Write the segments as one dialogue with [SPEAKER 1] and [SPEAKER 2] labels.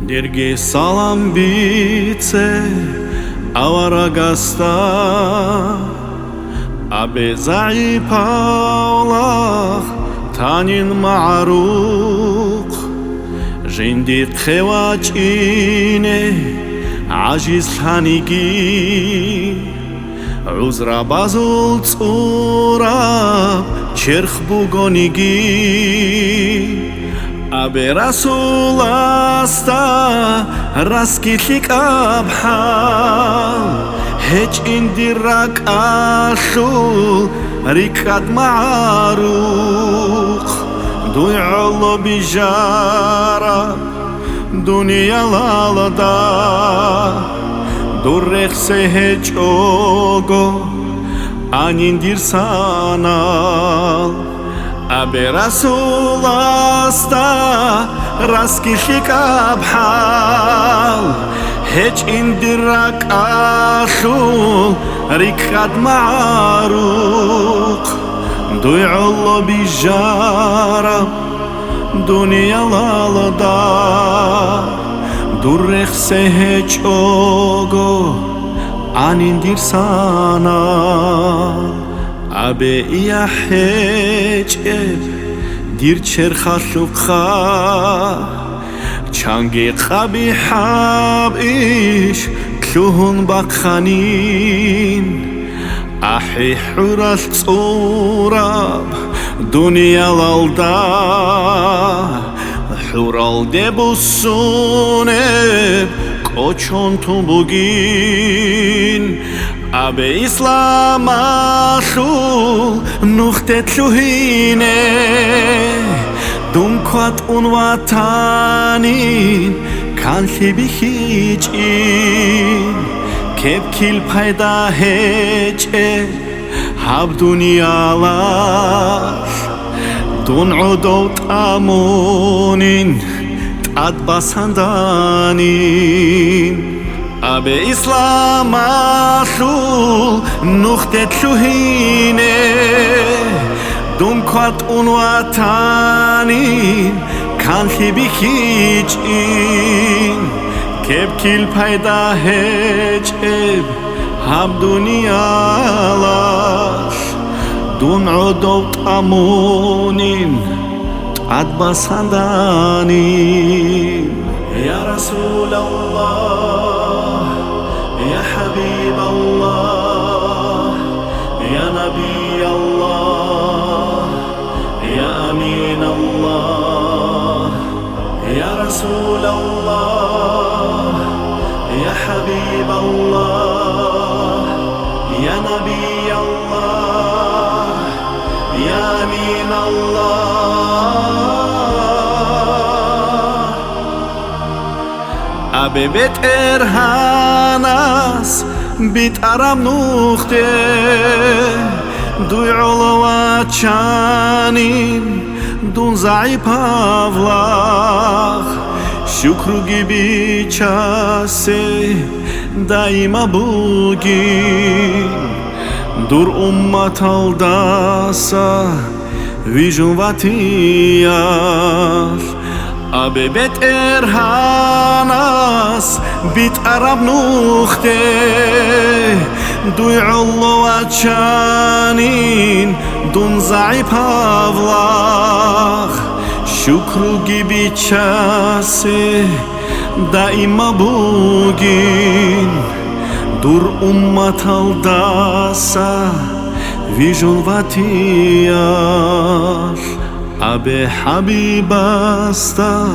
[SPEAKER 1] Derge salam bitse avaragasta Abe zaipaulach tanin ma'aruk Jindi khewachine ajiz hanigi Uzra bazul tzurab cherch bugonigi Abe Rasul asta raskithik abhal Hech indirak ashul rikad ma'aruk Duy'allo bijara dunya lalada Durrech se hech ogo anindir sanal Abe Rasul asta raskithik abhal Hech indirak ashul rikad ma'aruk Duy'allo bijara dunya lalada Durrech se hech ogo anindir sanal Abe yahecheb dir cherchashukha Changi qabi habish kluhun bakhanin Ahi hural tsurab dunya lalda Hural debusuneb kochon tubugin Abe Islam ashul nuchtet luhine Dumquat unvatanin kan khibichin Kepkil payda heche hab dunyalar Dun'udot amunin tad basandanin Abe Islam ashul nuchtet luhine Dumquat unvatanin kan khibichin Kepkil payda hecheb hab dunyalar Dun'udot amunin tad basandanin Ya Rasulallah Ya Habib Allah Ya Nabi Allah Ya Amin Allah Ya Rasulallah Ya Habib Allah Ya Nabi Allah Ya Amin Allah Abe bet erhanas bit aram nuchte Duy'olo açanin dun zaipavlach Şükru gibi çase daima bugün Dur ummat aldasa vijun vatiyar Abe bet erhanas bit arab nuchte Duy'allo açanin dun zaipavlach Şükru gibi çase daima bugün Dur ummat aldasa vijun vatiyar Abe Habib asta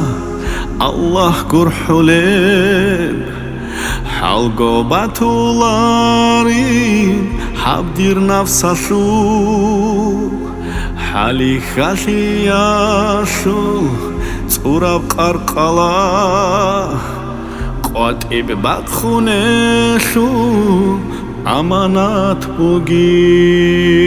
[SPEAKER 1] Allah gurhuleb Halgo batularin habdir nafsashu Hali khaliyashu Tsurab qarqala Qatib bakhuneshu Amanat bugin